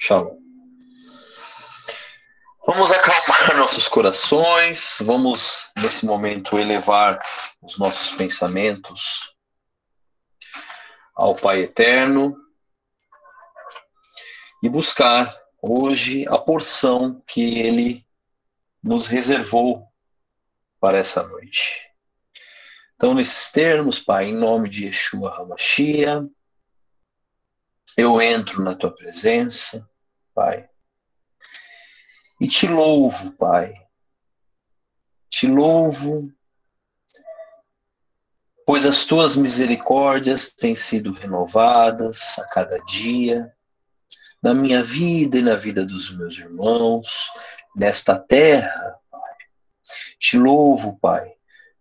Shalom. Vamos acalmar nossos corações, vamos, nesse momento, elevar os nossos pensamentos ao Pai Eterno e buscar hoje a porção que Ele nos reservou para essa noite. Então, nesses termos, Pai, em nome de Yeshua HaMashiach, eu entro na Tua presença, Pai, e te louvo, Pai. Te louvo, pois as Tuas misericórdias têm sido renovadas a cada dia, na minha vida e na vida dos meus irmãos, nesta terra, Pai. Te louvo, Pai,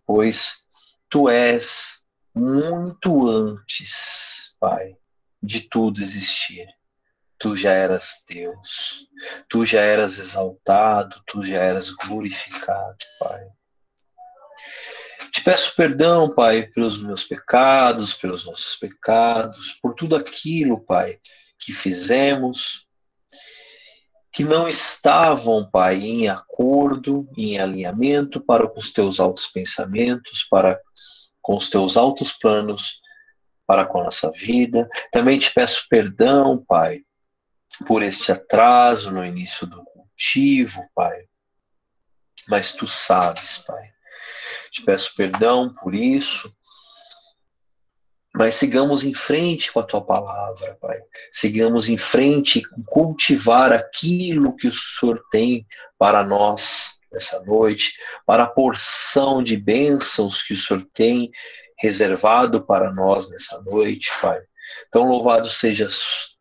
pois Tu és muito antes, Pai, de tudo existir. Tu já eras Deus, Tu já eras exaltado, Tu já eras glorificado, Pai. Te peço perdão, Pai, pelos meus pecados, pelos nossos pecados, por tudo aquilo, Pai, que fizemos, que não estavam, Pai, em acordo, em alinhamento para com os Teus altos pensamentos, para com os Teus altos planos, para com a nossa vida. Também te peço perdão, Pai, por este atraso no início do cultivo, Pai. Mas Tu sabes, Pai. Te peço perdão por isso. Mas sigamos em frente com a Tua palavra, Pai. Sigamos em frente com cultivar aquilo que o Senhor tem para nós nessa noite, para a porção de bênçãos que o Senhor tem reservado para nós nessa noite, Pai. Então louvado sejas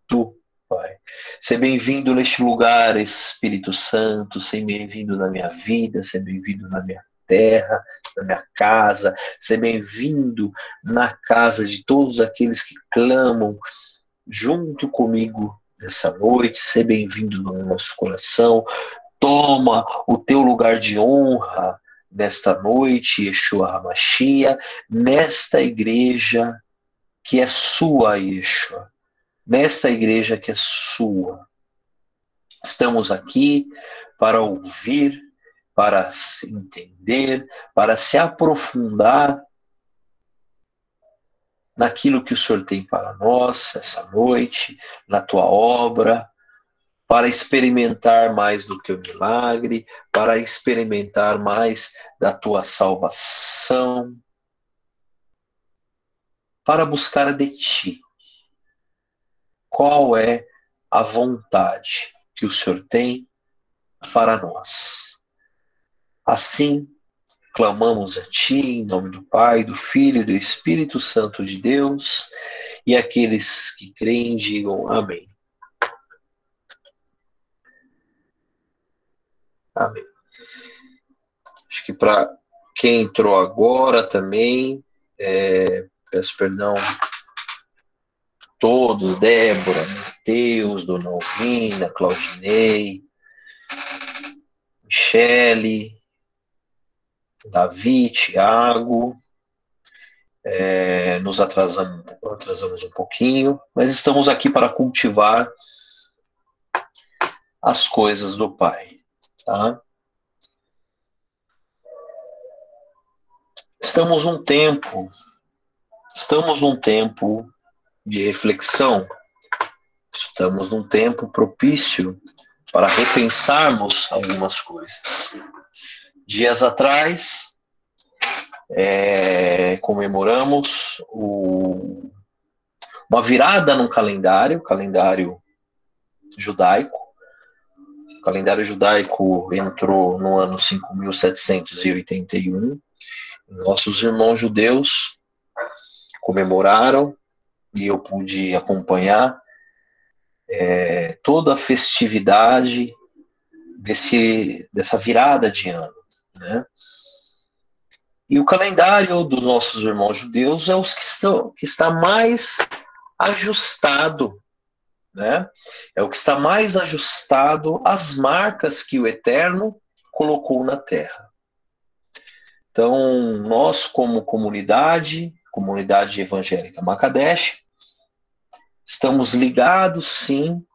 Tu, Pai. Seja bem-vindo neste lugar, Espírito Santo, seja bem-vindo na minha vida, seja bem-vindo na minha terra, na minha casa, seja bem-vindo na casa de todos aqueles que clamam junto comigo nessa noite, seja bem-vindo no nosso coração. Toma o teu lugar de honra nesta noite, Yeshua HaMashiach, nesta igreja que é sua, Yeshua. Nesta igreja que é sua. Estamos aqui para ouvir, para se entender, para se aprofundar naquilo que o Senhor tem para nós essa noite, na Tua obra, para experimentar mais do Teu milagre, para experimentar mais da Tua salvação, para buscar de Ti. Qual é a vontade que o Senhor tem para nós? Assim, clamamos a Ti, em nome do Pai, do Filho e do Espírito Santo de Deus, e aqueles que creem digam amém. Amém. Acho que para quem entrou agora também, peço perdão todos, Débora, Mateus, Dona Alvina, Claudinei, Michele, Davi, Tiago, nos atrasamos um pouquinho, mas estamos aqui para cultivar as coisas do Pai, tá? Estamos num tempo de reflexão, estamos num tempo propício para repensarmos algumas coisas. Dias atrás, comemoramos uma virada no calendário judaico. O calendário judaico entrou no ano 5.781. Nossos irmãos judeus comemoraram e eu pude acompanhar toda a festividade dessa virada de ano, né? E o calendário dos nossos irmãos judeus é os que está mais ajustado, né? É o que está mais ajustado às marcas que o Eterno colocou na terra. Então, nós como comunidade evangélica Makadesh, estamos ligados sim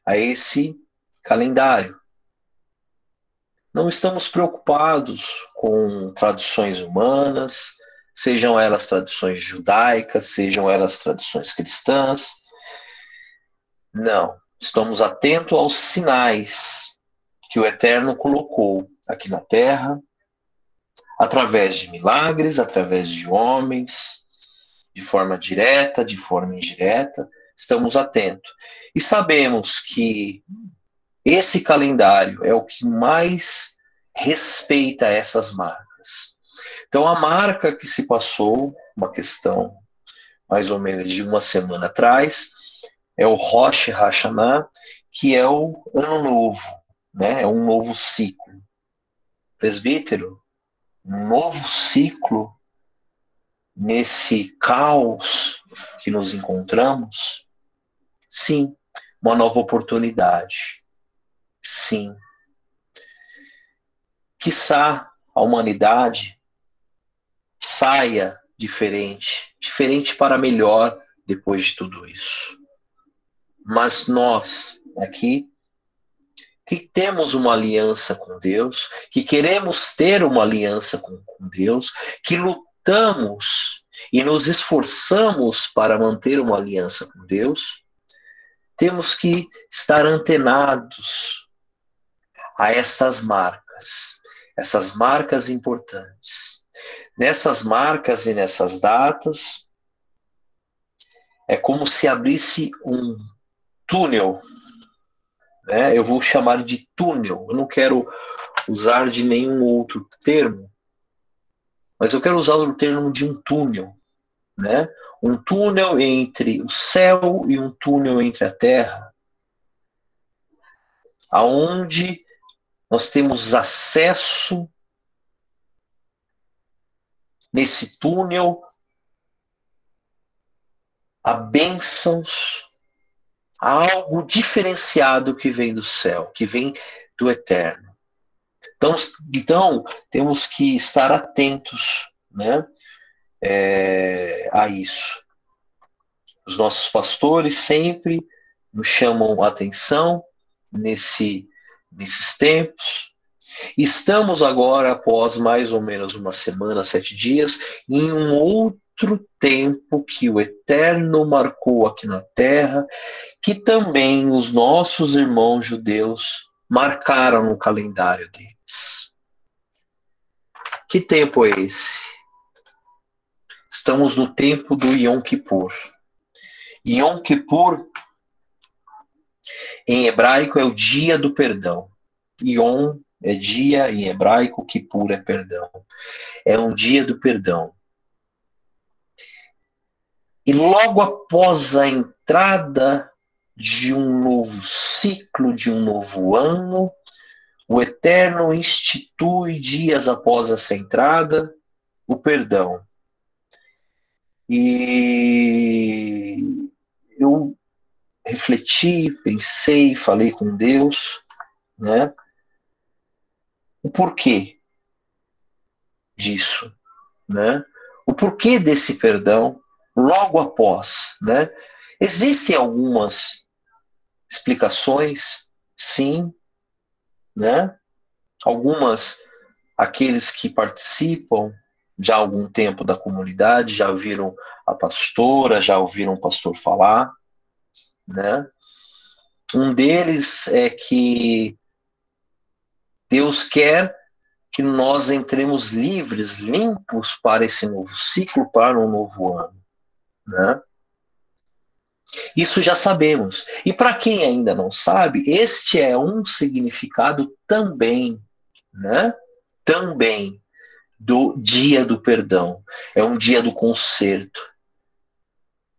a esse calendário. Não estamos preocupados com tradições humanas, sejam elas tradições judaicas, sejam elas tradições cristãs. Não, estamos atentos aos sinais que o Eterno colocou aqui na Terra, através de milagres, através de homens, de forma direta, de forma indireta, estamos atentos. E sabemos que esse calendário é o que mais respeita essas marcas. Então, a marca que se passou, uma questão mais ou menos de uma semana atrás, é o Rosh Hashanah, que é o Ano Novo, né? É um novo ciclo. Presbítero, um novo ciclo nesse caos que nos encontramos? Sim, uma nova oportunidade. Sim. Quiçá a humanidade saia diferente para melhor depois de tudo isso. Mas nós, aqui, que temos uma aliança com Deus, que queremos ter uma aliança com Deus, que lutamos e nos esforçamos para manter uma aliança com Deus, temos que estar antenados a essas marcas importantes. Nessas marcas e nessas datas, é como se abrisse um túnel, né? Eu vou chamar de túnel, eu não quero usar de nenhum outro termo, mas eu quero usar o termo de um túnel, né? Um túnel entre o céu e um túnel entre a terra, aonde nós temos acesso nesse túnel a bênçãos, a algo diferenciado que vem do céu, que vem do eterno. Então temos que estar atentos, né, a isso. Os nossos pastores sempre nos chamam a atenção nesses tempos. Estamos agora, após mais ou menos uma semana, 7 dias, em um outro tempo que o Eterno marcou aqui na Terra, que também os nossos irmãos judeus marcaram no calendário deles. Que tempo é esse? Estamos no tempo do Yom Kippur. Yom Kippur, em hebraico, é o dia do perdão. Yom é dia em hebraico, Kippur é perdão. É um dia do perdão. E logo após a entrada de um novo ciclo, de um novo ano, o Eterno institui, dias após essa entrada, o perdão. E eu refleti, pensei, falei com Deus, né? O porquê disso, né? O porquê desse perdão logo após, né? Existem algumas explicações, sim, né? Algumas, aqueles que participam já há algum tempo da comunidade, já viram a pastora, já ouviram o pastor falar, né? Um deles é que Deus quer que nós entremos livres, limpos para esse novo ciclo, para um novo ano, né? Isso já sabemos. E para quem ainda não sabe, este é um significado também, né? Também do dia do perdão. É um dia do conserto.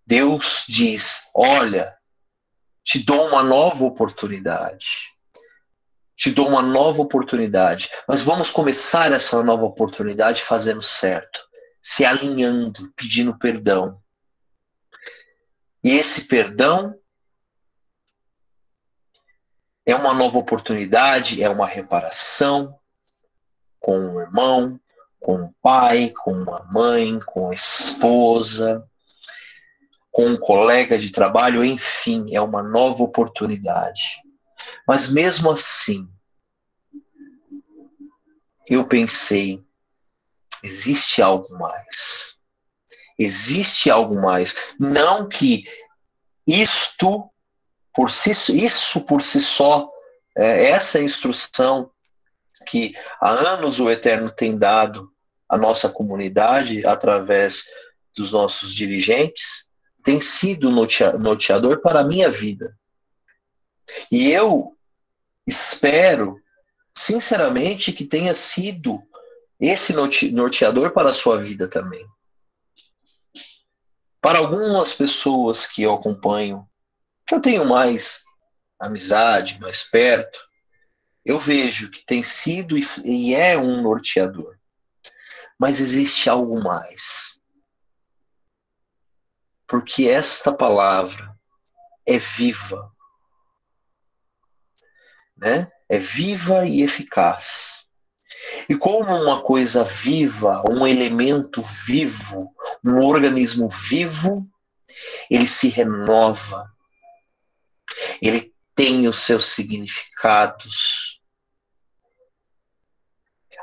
Deus diz: olha, te dou uma nova oportunidade. Te dou uma nova oportunidade. Mas vamos começar essa nova oportunidade fazendo certo, se alinhando, pedindo perdão. E esse perdão é uma nova oportunidade, é uma reparação com o irmão, com o pai, com a mãe, com a esposa, com um colega de trabalho, enfim, é uma nova oportunidade. Mas mesmo assim, eu pensei, existe algo mais. Existe algo mais. Não que isto isso por si só, essa instrução que há anos o Eterno tem dado à nossa comunidade através dos nossos dirigentes, tem sido norteador para a minha vida. E eu espero, sinceramente, que tenha sido esse norteador para a sua vida também. Para algumas pessoas que eu acompanho, que eu tenho mais amizade, mais perto, eu vejo que tem sido e é um norteador. Mas existe algo mais. Porque esta palavra é viva, né? É viva e eficaz. E como uma coisa viva, um elemento vivo, um organismo vivo, ele se renova, ele tem os seus significados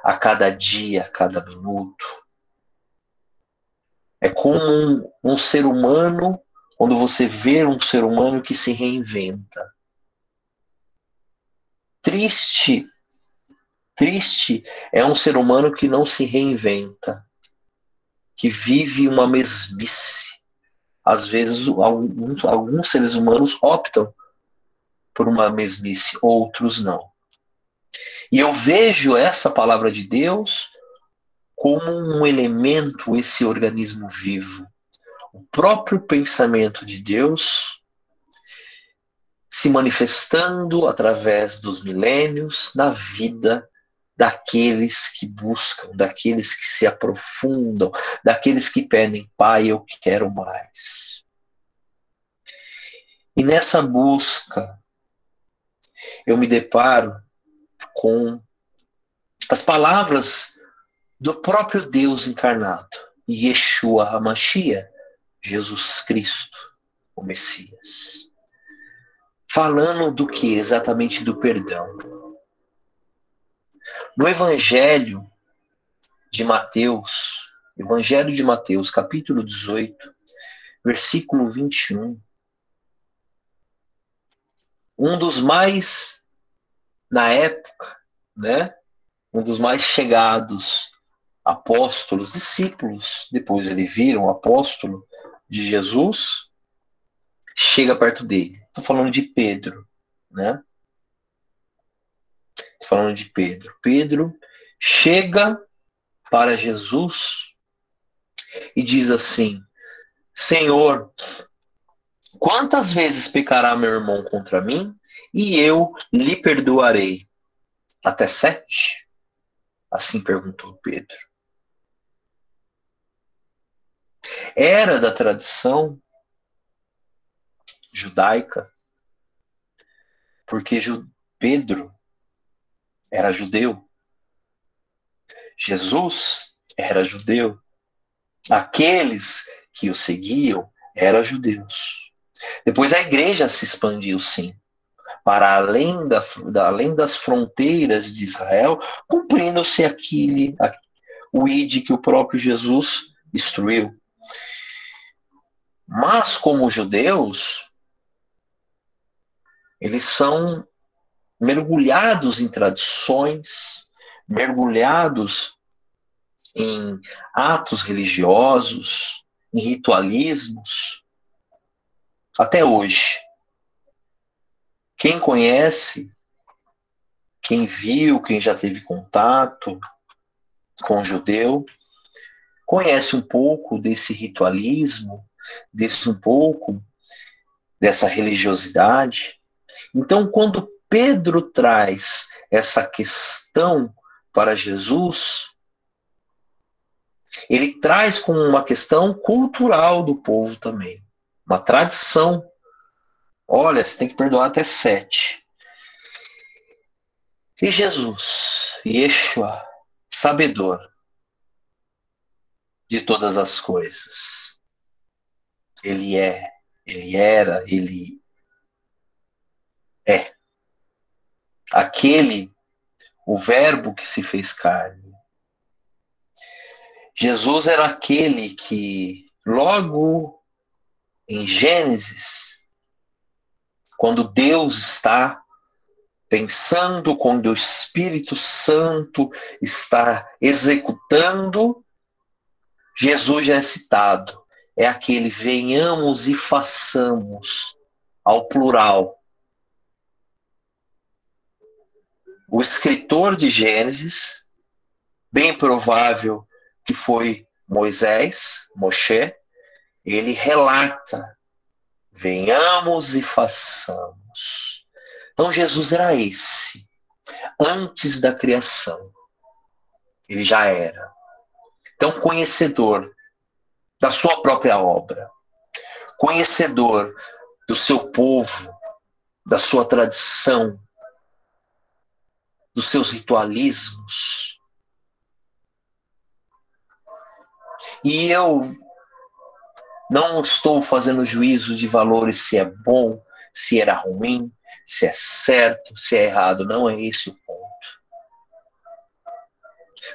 a cada dia, a cada minuto. É como um ser humano, quando você vê um ser humano que se reinventa. Triste é um ser humano que não se reinventa, que vive uma mesmice. Às vezes, alguns seres humanos optam por uma mesmice, outros não. E eu vejo essa palavra de Deus como um elemento, esse organismo vivo. O próprio pensamento de Deus se manifestando através dos milênios na vida daqueles que buscam, daqueles que se aprofundam, daqueles que pedem, Pai, eu quero mais. E nessa busca, eu me deparo com as palavras do próprio Deus encarnado, Yeshua HaMashiach, Jesus Cristo, o Messias. Falando do que? Exatamente do perdão. No Evangelho de Mateus, capítulo 18, versículo 21, um dos mais, na época, né, um dos mais chegados apóstolos, discípulos, depois eles viram o apóstolo de Jesus, chega perto dele. Estou falando de Pedro, né? Estou falando de Pedro. Pedro chega para Jesus e diz assim: Senhor, quantas vezes pecará meu irmão contra mim e eu lhe perdoarei? Até 7? Assim perguntou Pedro. Era da tradição judaica, porque Pedro era judeu, Jesus era judeu, aqueles que o seguiam eram judeus. Depois a igreja se expandiu, sim, para além das fronteiras de Israel, cumprindo-se o ide que o próprio Jesus instruiu. Mas, como judeus, eles são mergulhados em tradições, mergulhados em atos religiosos, em ritualismos, até hoje. Quem conhece, quem viu, quem já teve contato com o judeu, conhece um pouco desse ritualismo, um pouco dessa religiosidade. Então, quando Pedro traz essa questão para Jesus, ele traz como uma questão cultural do povo também, uma tradição. Olha, você tem que perdoar até 7. E Jesus, Yeshua, sabedor de todas as coisas, Ele é, ele era, ele é. Aquele, o verbo que se fez carne. Jesus era aquele que, logo em Gênesis, quando Deus está pensando, quando o Espírito Santo está executando, Jesus já é citado. É aquele venhamos e façamos, ao plural. O escritor de Gênesis, bem provável que foi Moisés, Moshe, ele relata, venhamos e façamos. Então Jesus era esse, antes da criação. Ele já era. Então, conhecedor da sua própria obra, conhecedor do seu povo, da sua tradição, dos seus ritualismos. E eu não estou fazendo juízo de valores se é bom, se era ruim, se é certo, se é errado. Não é esse o ponto.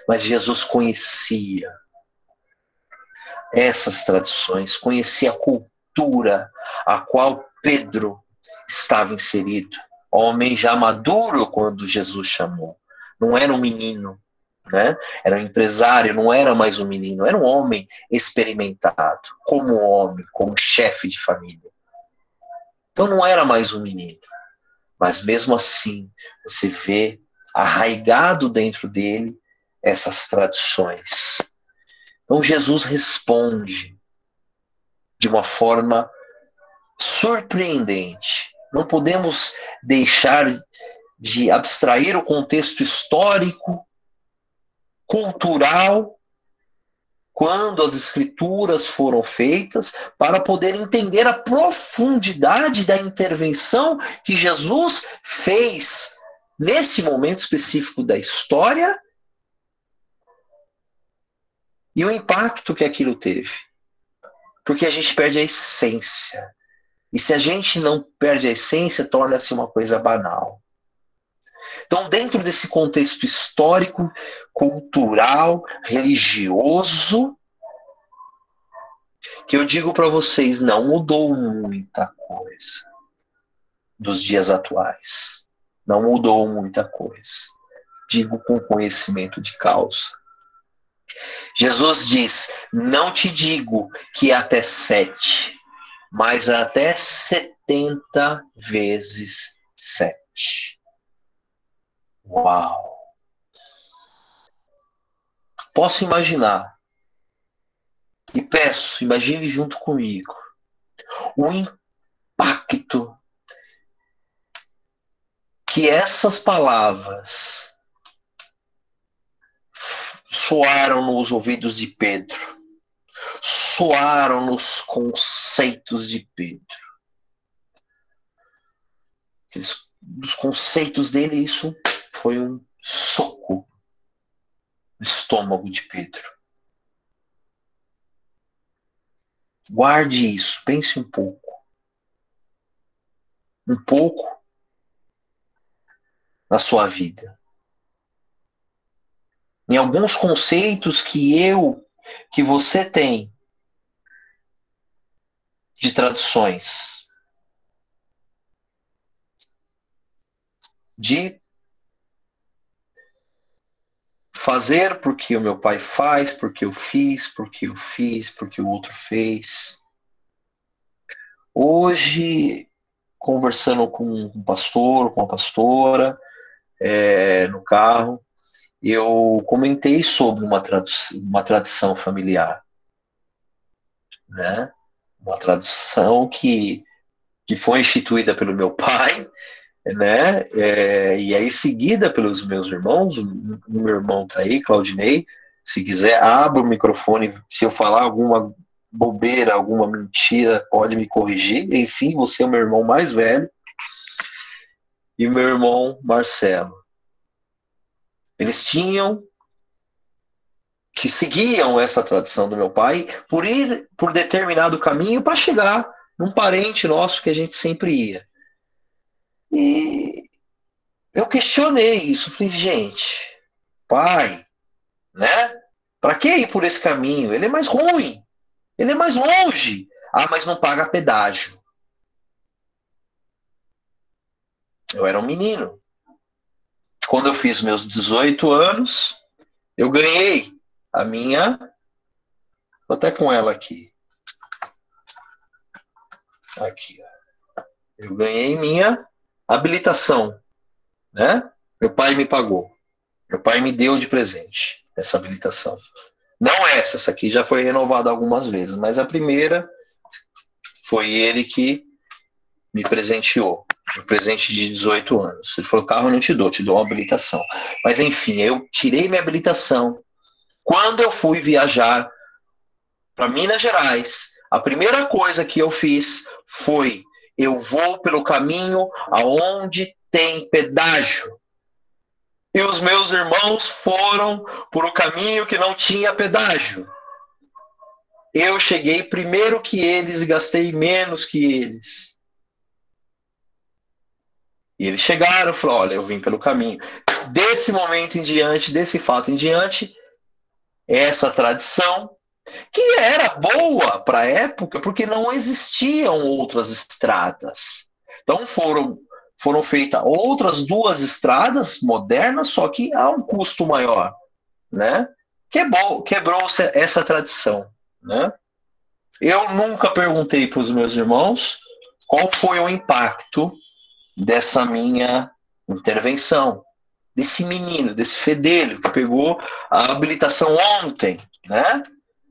Mas Jesus conhecia essas tradições, conhecia a cultura a qual Pedro estava inserido. Homem já maduro quando Jesus chamou. Não era um menino, né? Era um empresário, não era mais um menino, era um homem experimentado, como homem, como chefe de família. Então não era mais um menino. Mas mesmo assim, você vê arraigado dentro dele essas tradições. Então Jesus responde de uma forma surpreendente. Não podemos deixar de abstrair o contexto histórico, cultural, quando as escrituras foram feitas, para poder entender a profundidade da intervenção que Jesus fez nesse momento específico da história e o impacto que aquilo teve. Porque a gente perde a essência. E se a gente não perde a essência, torna-se uma coisa banal. Então, dentro desse contexto histórico, cultural, religioso, que eu digo para vocês, não mudou muita coisa dos dias atuais. Não mudou muita coisa. Digo com conhecimento de causa. Jesus diz, não te digo que é até 7, mas até 70 vezes 7. Uau! Posso imaginar, e peço, imagine junto comigo, o impacto que essas palavras soaram nos ouvidos de Pedro, soaram nos conceitos de Pedro. Dos conceitos dele, isso foi um soco no estômago de Pedro. Guarde isso, pense um pouco. Um pouco na sua vida. Em alguns conceitos que você tem de tradições, de fazer porque o meu pai faz, porque eu fiz, porque eu fiz, porque o outro fez. Hoje, conversando com um pastor, com uma pastora, no carro, eu comentei sobre uma tradição familiar, né? Uma tradição que foi instituída pelo meu pai, né? E aí seguida pelos meus irmãos. O meu irmão tá aí, Claudinei. Se quiser, abra o microfone. Se eu falar alguma bobeira, alguma mentira, pode me corrigir. Enfim, você é o meu irmão mais velho. E o meu irmão Marcelo. Eles tinham que seguiam essa tradição do meu pai por ir por determinado caminho para chegar num parente nosso que a gente sempre ia. E eu questionei isso, falei, gente, pai, né? Para que ir por esse caminho? Ele é mais ruim, ele é mais longe. Ah, mas não paga pedágio. Eu era um menino. Quando eu fiz meus 18 anos, eu ganhei a minha. Tô até com ela aqui. Aqui, ó. Eu ganhei minha habilitação, né? Meu pai me pagou. Meu pai me deu de presente essa habilitação. Não essa aqui já foi renovada algumas vezes, mas a primeira foi ele que me presenteou. Um presente de 18 anos. Ele falou, carro eu não te dou, te dou uma habilitação. Mas enfim, eu tirei minha habilitação. Quando eu fui viajar para Minas Gerais, a primeira coisa que eu fiz foi, eu vou pelo caminho aonde tem pedágio. E os meus irmãos foram por um caminho que não tinha pedágio. Eu cheguei primeiro que eles e gastei menos que eles. E eles chegaram e falaram, olha, eu vim pelo caminho. Desse momento em diante, desse fato em diante, essa tradição, que era boa para a época, porque não existiam outras estradas. Então foram feitas outras duas estradas modernas, só que a um custo maior, né? Quebrou-se essa tradição, né? Eu nunca perguntei para os meus irmãos qual foi o impacto dessa minha intervenção, desse menino, desse fedelho que pegou a habilitação ontem, né?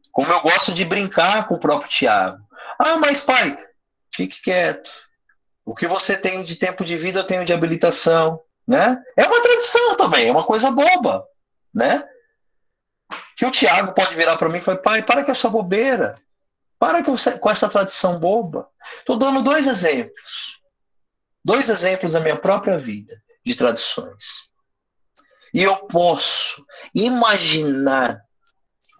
Como eu gosto de brincar com o próprio Tiago. Ah, mas pai, fique quieto. O que você tem de tempo de vida, eu tenho de habilitação, né? É uma tradição também, é uma coisa boba, né? Que o Tiago pode virar para mim e falar, pai, para com essa bobeira. Para com essa tradição boba. Estou dando dois exemplos. Dois exemplos da minha própria vida de tradições. E eu posso imaginar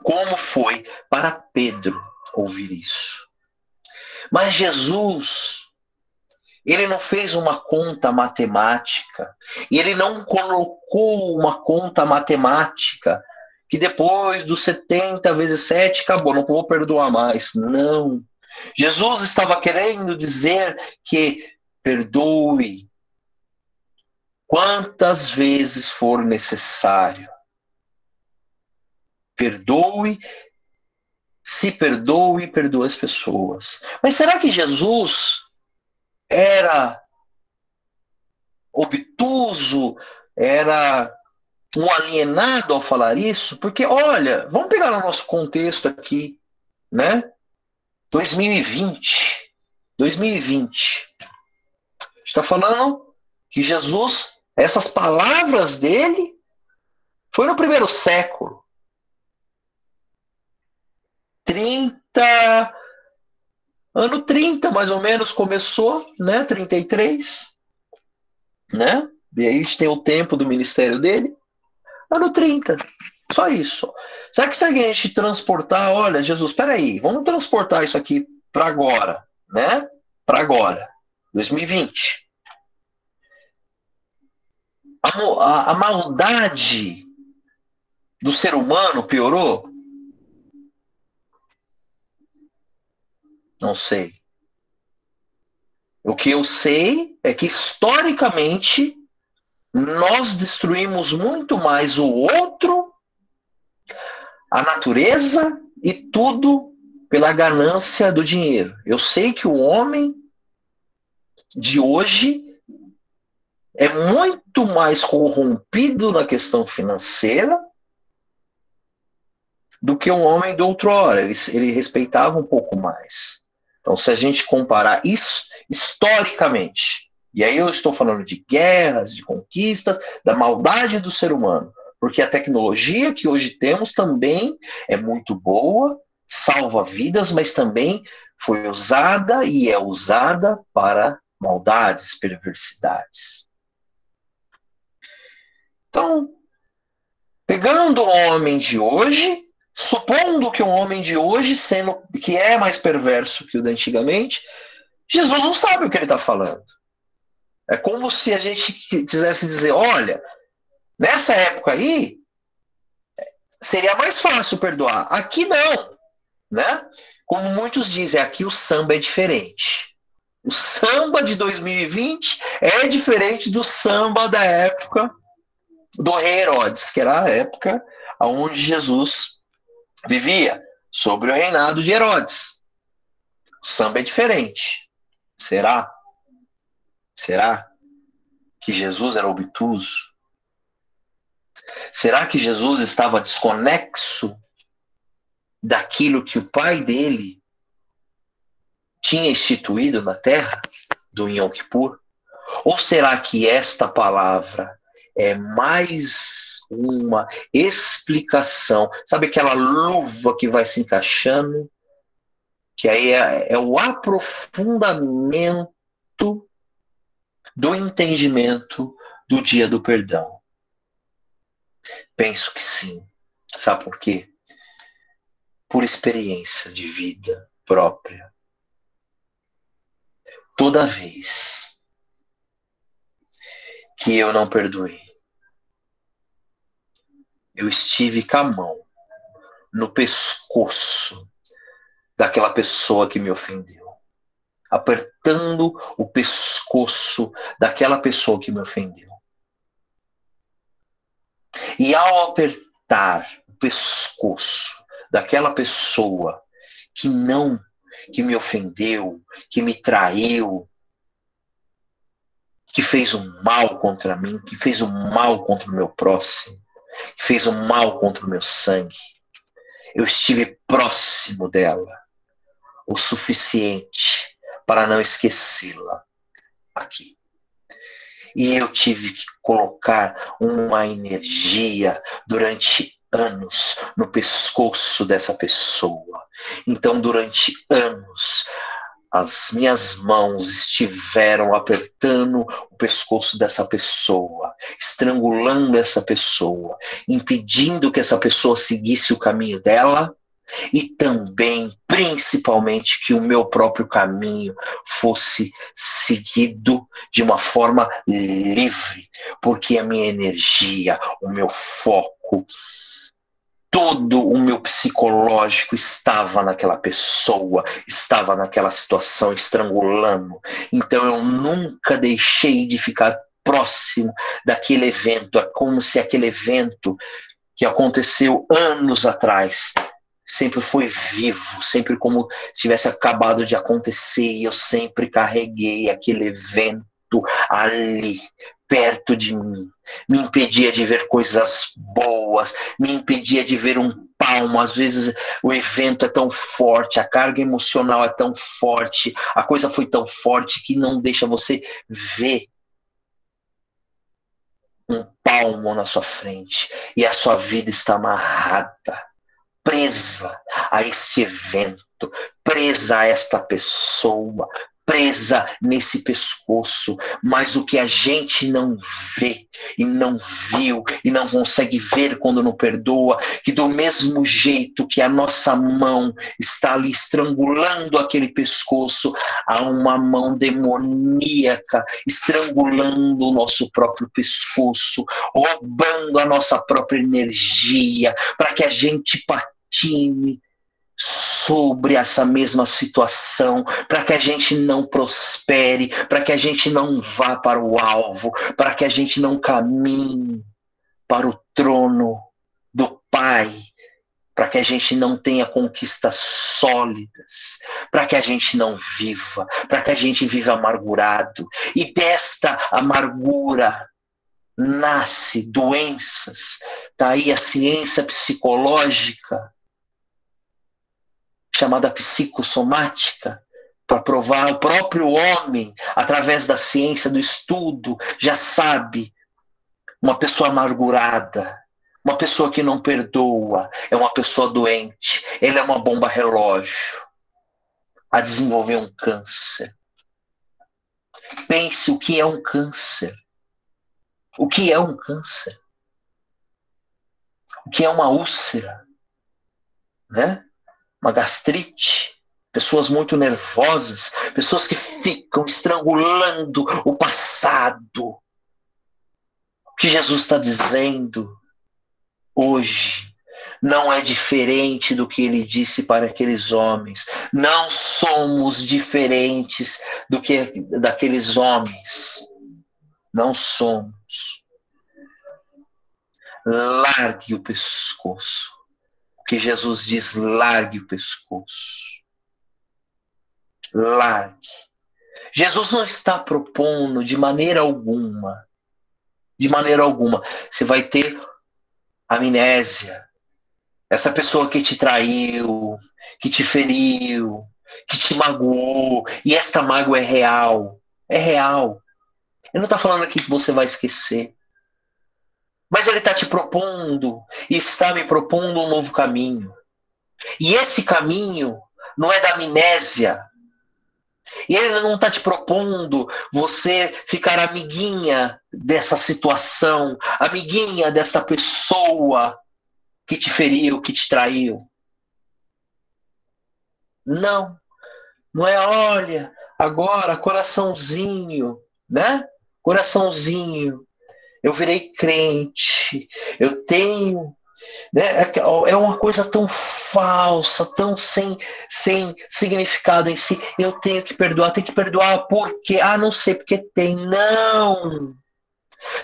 como foi para Pedro ouvir isso. Mas Jesus, ele não fez uma conta matemática, ele não colocou uma conta matemática que depois dos 70 vezes 7 acabou, não vou perdoar mais. Não. Jesus estava querendo dizer que perdoe quantas vezes for necessário. Perdoe, se perdoe e perdoe as pessoas. Mas será que Jesus era obtuso, era um alienado ao falar isso? Porque, olha, vamos pegar o nosso contexto aqui, né? 2020. 2020. Está falando que Jesus, essas palavras dele, foi no primeiro século. 30, ano 30 mais ou menos começou, né? 33, né? E aí a gente tem o tempo do ministério dele. Ano 30, só isso. Será que se a gente transportar, olha, Jesus, espera aí, vamos transportar isso aqui para agora, né? Para agora, 2020. A maldade do ser humano piorou? Não sei. O que eu sei é que, historicamente, nós destruímos muito mais o outro, a natureza e tudo pela ganância do dinheiro. Eu sei que o homem de hoje é muito mais corrompido na questão financeira do que o homem do outrora. Ele respeitava um pouco mais. Então, se a gente comparar isso historicamente, e aí eu estou falando de guerras, de conquistas, da maldade do ser humano, porque a tecnologia que hoje temos também é muito boa, salva vidas, mas também foi usada e é usada para maldades, perversidades. Então, pegando o homem de hoje, Supondo que um homem de hoje, sendo que é mais perverso que o da antigamente, Jesus não sabe o que ele está falando. É como se a gente quisesse dizer, olha, nessa época aí, seria mais fácil perdoar. Aqui não, né? Como muitos dizem, aqui o samba é diferente. O samba de 2020 é diferente do samba da época do rei Herodes, que era a época onde Jesus vivia, sobre o reinado de Herodes. O samba é diferente. Será? Será que Jesus era obtuso? Será que Jesus estava desconexo daquilo que o pai dele tinha instituído na terra, do Yom Kippur? Ou será que esta palavra é mais uma explicação? Sabe aquela luva que vai se encaixando? Que aí é o aprofundamento do entendimento do dia do perdão. Penso que sim. Sabe por quê? Por experiência de vida própria. Toda vez que eu não perdoei, eu estive com a mão no pescoço daquela pessoa que me ofendeu, apertando o pescoço daquela pessoa que me ofendeu. E ao apertar o pescoço daquela pessoa que me ofendeu, que me traiu, que fez um mal contra mim, que fez um mal contra o meu próximo, que fez um mal contra o meu sangue, eu estive próximo dela o suficiente para não esquecê-la aqui. E eu tive que colocar uma energia durante anos no pescoço dessa pessoa. Então, durante anos, as minhas mãos estiveram apertando o pescoço dessa pessoa, estrangulando essa pessoa, impedindo que essa pessoa seguisse o caminho dela e também, principalmente, que o meu próprio caminho fosse seguido de uma forma livre, porque a minha energia, o meu foco, todo o meu psicológico estava naquela pessoa, estava naquela situação, estrangulando. Então eu nunca deixei de ficar próximo daquele evento. É como se aquele evento que aconteceu anos atrás sempre foi vivo, sempre como se tivesse acabado de acontecer, e eu sempre carreguei aquele evento ali, perto de mim. Me impedia de ver coisas boas, me impedia de ver um palmo. Às vezes o evento é tão forte, a carga emocional é tão forte, a coisa foi tão forte que não deixa você ver um palmo na sua frente, e a sua vida está amarrada, presa a este evento, presa a esta pessoa, presa nesse pescoço. Mas o que a gente não vê e não viu e não consegue ver quando não perdoa, que do mesmo jeito que a nossa mão está ali estrangulando aquele pescoço, há uma mão demoníaca estrangulando o nosso próprio pescoço, roubando a nossa própria energia, para que a gente patine sobre essa mesma situação, para que a gente não prospere, para que a gente não vá para o alvo, para que a gente não caminhe para o trono do Pai, para que a gente não tenha conquistas sólidas, para que a gente não viva, para que a gente viva amargurado. E desta amargura nasce doenças. Está aí a ciência psicológica, chamada psicossomática, para provar. O próprio homem, através da ciência, do estudo, já sabe. Uma pessoa amargurada, uma pessoa que não perdoa, é uma pessoa doente. Ele é uma bomba relógio a desenvolver um câncer. Pense o que é um câncer. O que é um câncer? O que é uma úlcera? né? Uma gastrite, pessoas muito nervosas, pessoas que ficam estrangulando o passado. O que Jesus está dizendo hoje não é diferente do que ele disse para aqueles homens. Não somos diferentes do que daqueles homens. Não somos. Largue o pescoço. O que Jesus diz, largue o pescoço. Largue. Jesus não está propondo de maneira alguma, você vai ter amnésia. Essa pessoa que te traiu, que te feriu, que te magoou, e esta mágoa é real. É real. Ele não está falando aqui que você vai esquecer. Mas ele está te propondo, e está me propondo um novo caminho. E esse caminho não é da amnésia. E ele não está te propondo você ficar amiguinha dessa situação, amiguinha desta pessoa que te feriu, que te traiu. Não. Não é, olha, agora, coraçãozinho, né? Coraçãozinho. Eu virei crente. Eu tenho. Né? É uma coisa tão falsa, tão sem significado em si. Eu tenho que perdoar por quê? Ah, não sei porque tem. Não!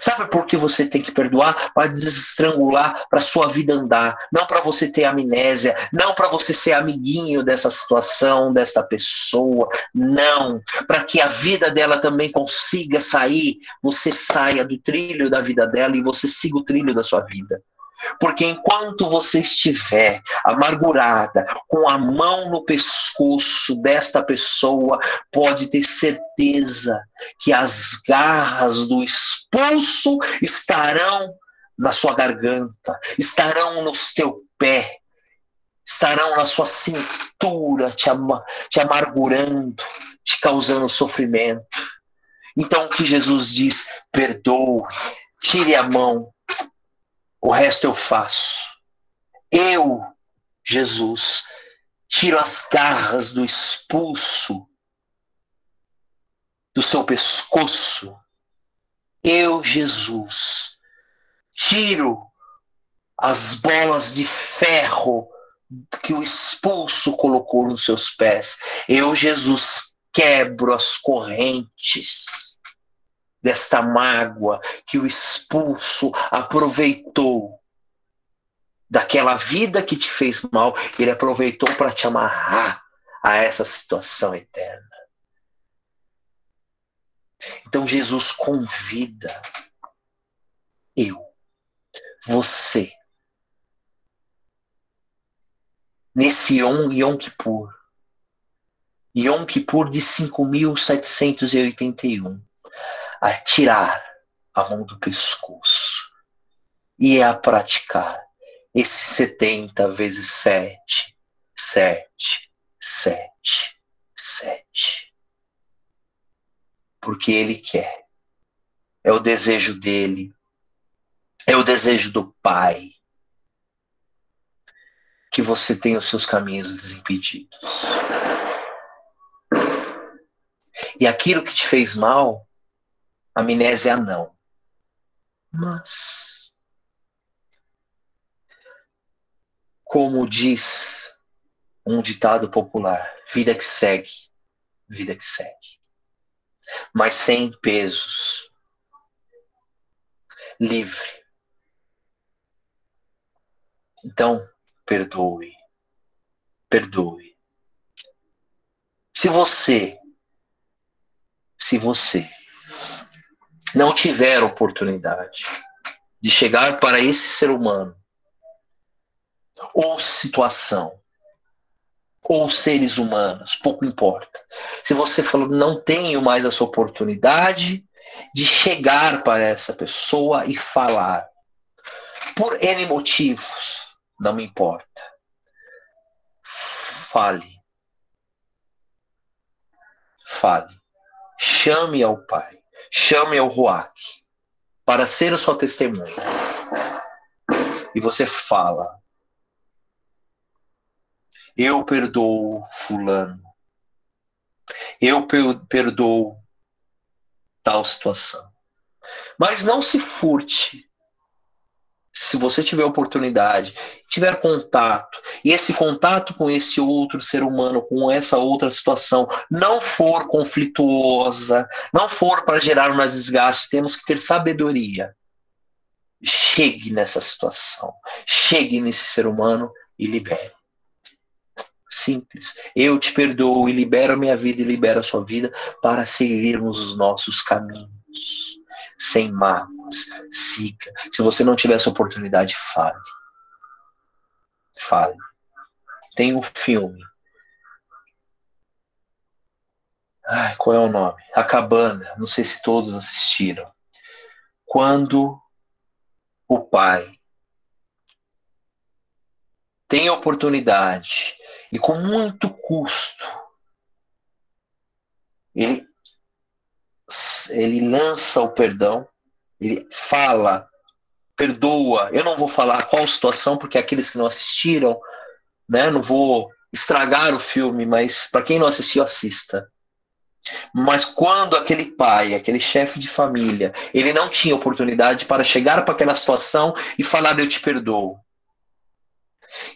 Sabe por que você tem que perdoar? Para desestrangular, para sua vida andar. Não para você ter amnésia. Não para você ser amiguinho dessa situação, desta pessoa. Não. Para que a vida dela também consiga sair. Você saia do trilho da vida dela e você siga o trilho da sua vida. Porque enquanto você estiver amargurada, com a mão no pescoço desta pessoa, pode ter certeza que as garras do expulso estarão na sua garganta, estarão no seu pé, estarão na sua cintura, te amargurando, te causando sofrimento. Então o que Jesus diz? Perdoe, tire a mão. O resto eu faço. Eu, Jesus, tiro as garras do expulso do seu pescoço. Eu, Jesus, tiro as bolas de ferro que o expulso colocou nos seus pés. Eu, Jesus, quebro as correntes desta mágoa que o expulso aproveitou daquela vida que te fez mal, ele aproveitou para te amarrar a essa situação eterna. Então Jesus convida você, nesse Yom Kippur de 5.781, a tirar a mão do pescoço e a praticar esse 70 vezes 7, 7, 7, 7. Porque ele quer. É o desejo dele. É o desejo do Pai. Que você tenha os seus caminhos desimpedidos. E aquilo que te fez mal, amnésia não. Mas, como diz um ditado popular, vida que segue, vida que segue. Mas sem pesos. Livre. Então, perdoe. Perdoe. Se você não tiver oportunidade de chegar para esse ser humano, ou situação, ou seres humanos, pouco importa. Se você falou, não tenho mais essa oportunidade de chegar para essa pessoa e falar, por N motivos, não me importa. Fale. Fale. Chame ao Pai. Chame ao Ruach para ser a sua testemunha. E você fala. Eu perdoo fulano. Eu perdoo tal situação. Mas não se furte. Se você tiver oportunidade, tiver contato, e esse contato com esse outro ser humano, com essa outra situação, não for conflituosa, não for para gerar mais desgaste, temos que ter sabedoria. Chegue nessa situação, chegue nesse ser humano e libere. Simples. Eu te perdoo e libero a minha vida e libero a sua vida para seguirmos os nossos caminhos. Sem mágoas, siga. Se você não tiver essa oportunidade, fale. Fale. Tem um filme. Ai, qual é o nome? A Cabana. Não sei se todos assistiram. Quando o pai tem a oportunidade e com muito custo ele lança o perdão, ele fala, perdoa. Eu não vou falar qual situação, porque aqueles que não assistiram, né, não vou estragar o filme, mas para quem não assistiu, assista. Mas quando aquele pai, aquele chefe de família, ele não tinha oportunidade para chegar para aquela situação e falar, eu te perdoo.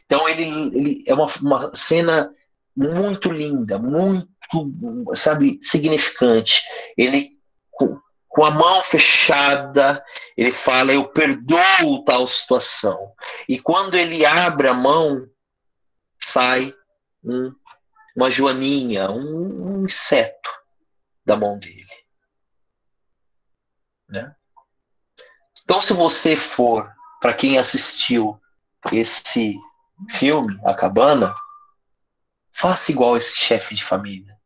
Então ele é uma cena muito linda, muito, sabe, significante. Ele, com a mão fechada, ele fala, eu perdoo tal situação. E quando ele abre a mão, sai uma joaninha, um inseto da mão dele. Né? Então, se você for, para quem assistiu esse filme, A Cabana, faça igual esse chefe de família.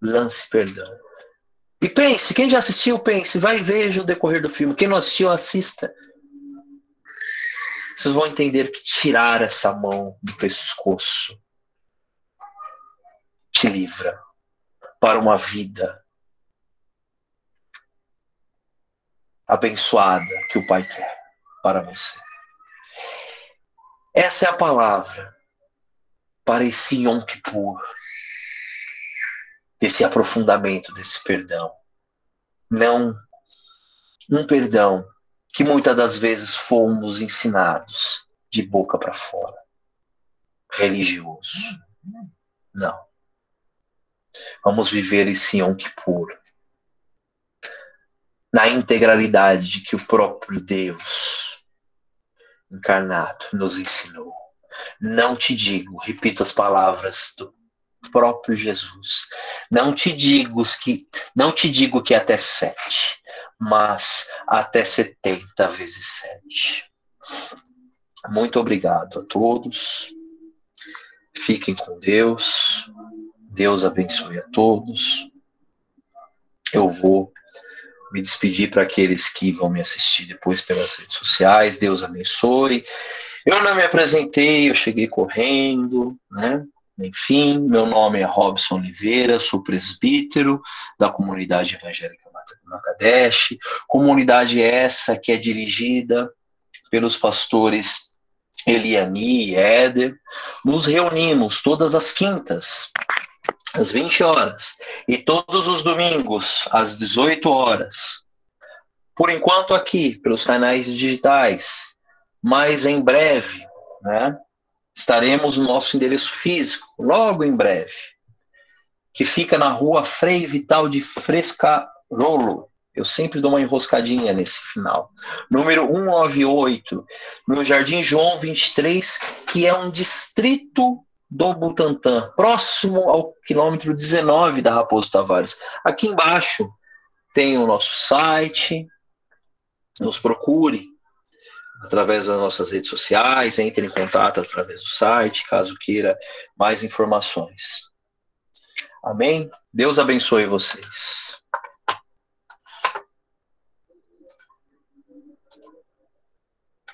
Lance perdão. E pense, quem já assistiu, pense, vai e veja o decorrer do filme. Quem não assistiu, assista. Vocês vão entender que tirar essa mão do pescoço te livra para uma vida abençoada que o Pai quer para você. Essa é a palavra para esse Yom Kippur, desse aprofundamento, desse perdão. Não um perdão que muitas das vezes fomos ensinados de boca para fora, religioso. Não. Vamos viver esse Yom Kippur na integralidade que o próprio Deus encarnado nos ensinou. Não te digo, repito as palavras do próprio Jesus, não te digo que até 7, mas até 70 vezes 7. Muito obrigado a todos. Fiquem com Deus. Deus abençoe a todos. Eu vou me despedir para aqueles que vão me assistir depois pelas redes sociais. Deus abençoe. Eu não me apresentei, eu cheguei correndo, né? Enfim, meu nome é Robson Oliveira, sou presbítero da comunidade evangélica Bangladesh, comunidade essa que é dirigida pelos pastores Eliani e Éder. Nos reunimos todas as quintas, às 20 horas, e todos os domingos, às 18 horas. Por enquanto aqui, pelos canais digitais, mas em breve, né, estaremos no nosso endereço físico, logo em breve, que fica na rua Frei Vital de Frescarolo. Eu sempre dou uma enroscadinha nesse final. Número 198, no Jardim João 23, que é um distrito do Butantã, próximo ao quilômetro 19 da Raposo Tavares. Aqui embaixo tem o nosso site, nos procure através das nossas redes sociais, entre em contato através do site, caso queira mais informações. Amém? Deus abençoe vocês.